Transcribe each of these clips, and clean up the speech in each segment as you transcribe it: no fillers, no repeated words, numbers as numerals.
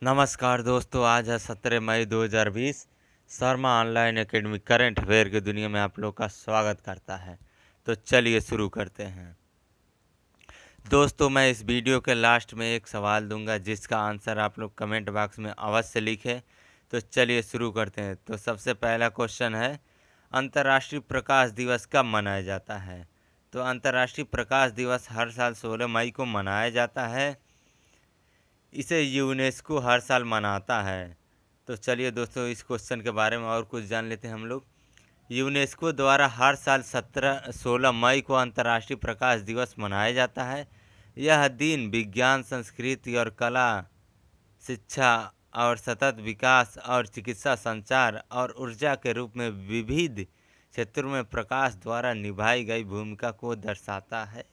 नमस्कार दोस्तों, आज है 17 मई 2020। Sharma online academy current affair की दुनिया में आप लोग का स्वागत करता है। तो चलिए शुरू करते हैं। दोस्तों, मैं इस वीडियो के लास्ट में एक सवाल दूंगा जिसका आंसर आप लोग कमेंट बॉक्स में अवश्य लिखें। तो चलिए शुरू करते हैं। तो सबसे पहला क्वेश्चन है, अंतर्राष्ट्रीय प्रकाश दिवस कब मनाया जाता है? तो अंतर्राष्ट्रीय प्रकाश दिवस हर साल 16 मई को मनाया जाता है। इसे यूनेस्को हर साल मनाता है। तो चलिए दोस्तों, इस क्वेश्चन के बारे में और कुछ जान लेते हैं हम लोग। यूनेस्को द्वारा हर साल 16 मई को अंतर्राष्ट्रीय प्रकाश दिवस मनाया जाता है। यह दिन विज्ञान, संस्कृति और कला, शिक्षा और सतत विकास और चिकित्सा, संचार और ऊर्जा के रूप में विविध क्षेत्रों में प्रकाश द्वारा निभाई गई भूमिका को दर्शाता है।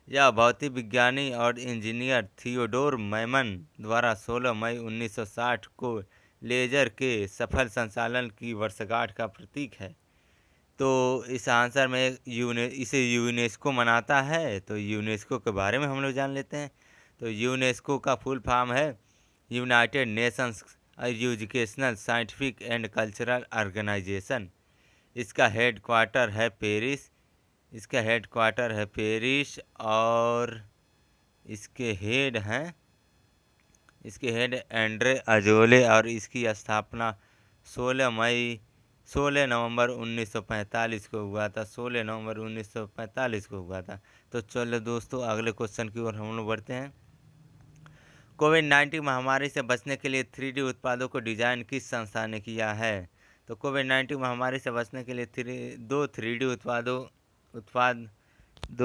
यह भौतिक विज्ञानी और इंजीनियर थियोडोर मैमन द्वारा 16 मई 1960 को लेजर के सफल संचालन की वर्षगांठ का प्रतीक है। तो इस आंसर में इसे यूनेस्को मनाता है। तो यूनेस्को के बारे में हम लोग जान लेते हैं। तो यूनेस्को का फुल फॉर्म है United Nations Educational, Scientific and Cultural Organization. इसका हेड क्वार्टर है पेरिस और इसके हेड एंड्रे अजोले और इसकी स्थापना 16 नवंबर 1945 को हुआ था। 16 नवंबर 1945 को हुआ था। तो चलो दोस्तों, अगले क्वेश्चन की ओर हम लोग बढ़ते हैं। कोविड-19 महामारी से बचने के लिए 3D उत्पादों को डिजाइन किस संस्था ने किया है? तो कोविड-19 महामारी से बचने के लिए दो 3D उत्पादों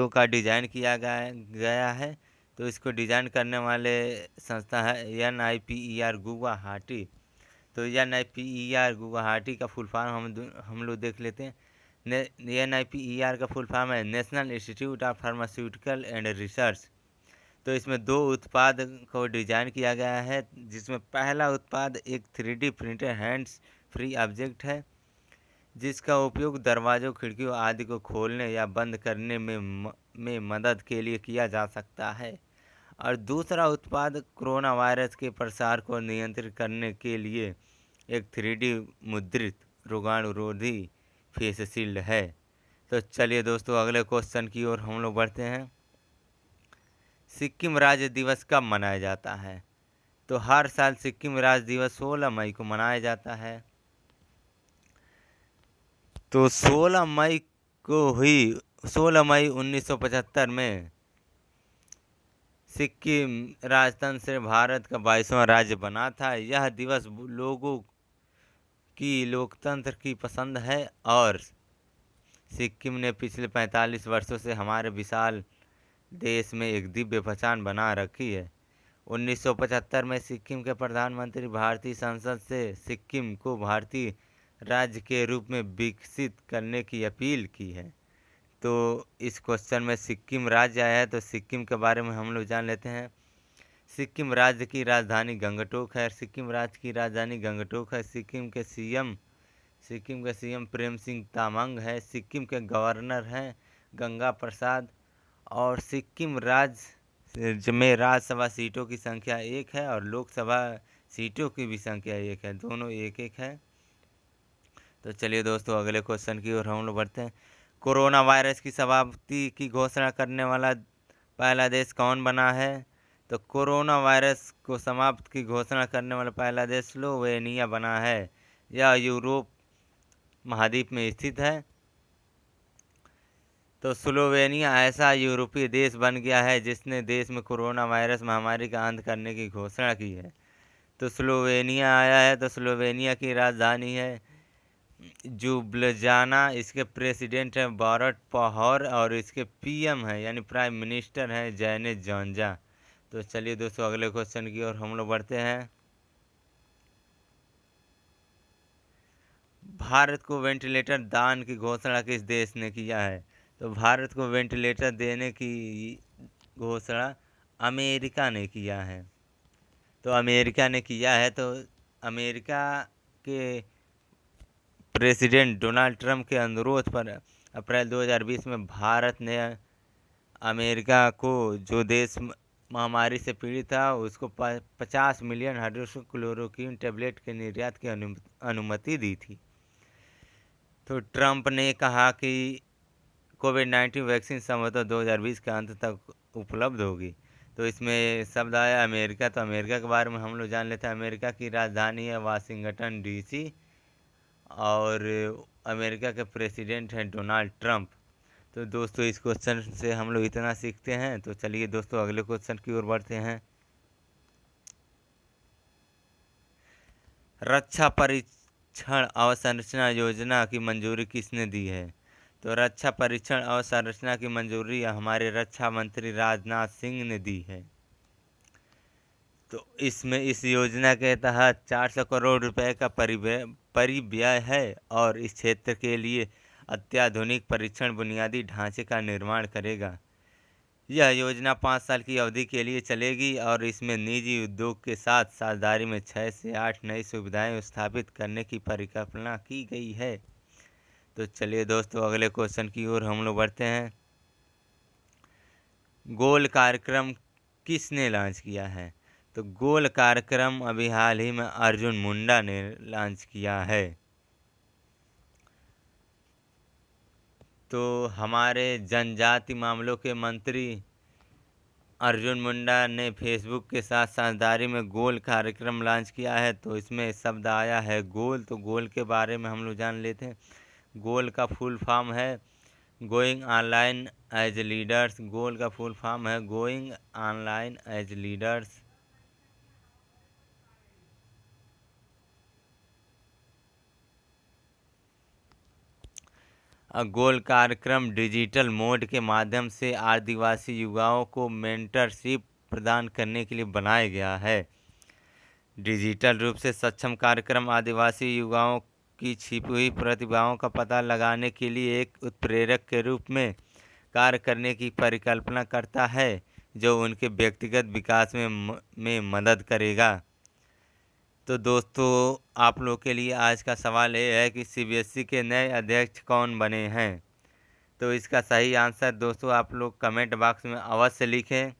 का डिजाइन किया गया है। तो इसको डिजाइन करने वाले संस्था है NIPER गुवाहाटी। तो NIPER गुवाहाटी का फुल फॉर्म हम लोग देख लेते हैं। NIPER का फुल फॉर्म है national institute of pharmaceutical and research. तो इसमें दो उत्पाद को डिजाइन किया गया है, जिसमें पहला उत्पाद एक 3D printed hands free object है, जिसका उपयोग दरवाज़ों, खिड़कियों आदि को खोलने या बंद करने में मदद के लिए किया जा सकता है। और दूसरा उत्पाद कोरोना वायरस के प्रसार को नियंत्रित करने के लिए एक 3D मुद्रित रोगाणुरोधी फेस शील्ड है। तो चलिए दोस्तों, अगले क्वेश्चन की ओर हम लोग बढ़ते हैं। सिक्किम राज्य दिवस कब मनाया जाता है? तो हर साल सिक्किम राज्य दिवस 16 मई को मनाया जाता है। तो 16 मई 1975 में सिक्किम राजतंत्र से भारत का 22वां राज्य बना था। यह दिवस लोगों की लोकतंत्र की पसंद है और सिक्किम ने पिछले 45 वर्षों से हमारे विशाल देश में एक दिव्य पहचान बना रखी है। 1975 में सिक्किम के प्रधानमंत्री भारतीय संसद से सिक्किम को भारतीय राज्य के रूप में विकसित करने की अपील की है। तो इस क्वेश्चन में सिक्किम राज्य आया है, तो सिक्किम के बारे में हम लोग जान लेते हैं। सिक्किम राज्य की राजधानी गंगटोक है। सिक्किम के सीएम प्रेम सिंह तामांग है। सिक्किम के गवर्नर हैं गंगा प्रसाद। और सिक्किम राज्य में राज्यसभा सीटों की संख्या 1 है और लोकसभा सीटों की भी संख्या 1 है, दोनों 1-1 है। तो चलिए दोस्तों, अगले क्वेश्चन की ओर हम लोग बढ़ते हैं। कोरोना वायरस की समाप्ति की घोषणा करने वाला पहला देश कौन बना है? तो कोरोना वायरस को समाप्त की घोषणा करने वाला पहला देश स्लोवेनिया बना है। यह यूरोप महाद्वीप में स्थित है। तो स्लोवेनिया ऐसा यूरोपीय देश बन गया है जिसने देश में कोरोना वायरस महामारी का अंत करने की घोषणा की है। तो स्लोवेनिया आया है। तो स्लोवेनिया की राजधानी है जुब्लजाना। इसके प्रेसिडेंट हैं बोरुट पहोर और इसके पीएम हैं यानी प्राइम मिनिस्टर हैं जैनेस जोंजा। तो चलिए दोस्तों, अगले क्वेश्चन की ओर हम लोग बढ़ते हैं। भारत को वेंटिलेटर दान की घोषणा किस देश ने किया है? तो भारत को वेंटिलेटर देने की घोषणा अमेरिका ने किया है। तो अमेरिका ने किया है। तो अमेरिका के प्रेसिडेंट डोनाल्ड ट्रंप के अनुरोध पर अप्रैल 2020 में भारत ने अमेरिका को जो देश महामारी से पीड़ित था उसको 50 मिलियन हाइड्रोक्सीक्लोरोक्वीन टैबलेट के निर्यात की अनुमति दी थी। तो ट्रंप ने कहा कि कोविड-19 वैक्सीन संभवतः 2020 के अंत तक उपलब्ध होगी। तो इसमें शब्द आया अमेरिका। तो अमेरिका के बारे में हम लोग जान लेते हैं। अमेरिका की राजधानी है वाशिंगटन डीसी और अमेरिका के प्रेसिडेंट हैं डोनाल्ड ट्रंप। तो दोस्तों इस क्वेश्चन से हम लोग इतना सीखते हैं। तो चलिए दोस्तों अगले क्वेश्चन की ओर बढ़ते हैं। रक्षा परीक्षण अवसंरचना योजना की मंजूरी किसने दी है? तो रक्षा परीक्षण अवसंरचना की मंजूरी हमारे रक्षा मंत्री राजनाथ सिंह ने दी है। तो इसमें इस योजना के तहत 400 करोड़ रुपए का परिव्यय है और इस क्षेत्र के लिए अत्याधुनिक परीक्षण बुनियादी ढांचे का निर्माण करेगा। यह योजना 5 साल की अवधि के लिए चलेगी और इसमें निजी उद्योग के साथ साझेदारी में 6 से 8 नई सुविधाएं स्थापित करने की परिकल्पना की गई है। तो चलिए दोस्तों अगले क्वेश्चन की ओर हम लोग बढ़ते हैं। गोल कार्यक्रम किसने लॉन्च किया है? तो गोल कार्यक्रम अभी हाल ही में अर्जुन मुंडा ने लॉन्च किया है। तो हमारे जनजाति मामलों के मंत्री अर्जुन मुंडा ने फेसबुक के साथ साझेदारी में गोल कार्यक्रम लॉन्च किया है। तो इसमें शब्द आया है गोल। तो गोल के बारे में हम लोग जान लेते हैं। गोल का फुल फॉर्म है गोइंग ऑनलाइन एज लीडर्स। गोल का फुल फॉर्म है गोइंग ऑनलाइन एज लीडर्स। गोल कार्यक्रम डिजिटल मोड के माध्यम से आदिवासी युवाओं को मेंटरशिप प्रदान करने के लिए बनाया गया है। डिजिटल रूप से सक्षम कार्यक्रम आदिवासी युवाओं की छिपी हुई प्रतिभाओं का पता लगाने के लिए एक उत्प्रेरक के रूप में कार्य करने की परिकल्पना करता है जो उनके व्यक्तिगत विकास में मदद करेगा। तो दोस्तों आप लोग के लिए आज का सवाल ये है कि सीबीएसई के नए अध्यक्ष कौन बने हैं? तो इसका सही आंसर दोस्तों आप लोग कमेंट बॉक्स में अवश्य लिखें।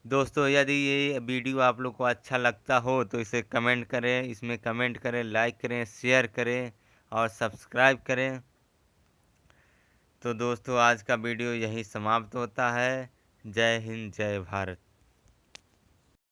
दोस्तों यदि ये वीडियो आप लोग को अच्छा लगता हो तो इसे कमेंट करें, इसमें कमेंट करें, लाइक करें, शेयर करें और सब्सक्राइब करें। तो दोस्तों आज का वीडियो यहीं समाप्त होता है। जय हिंद जय भारत।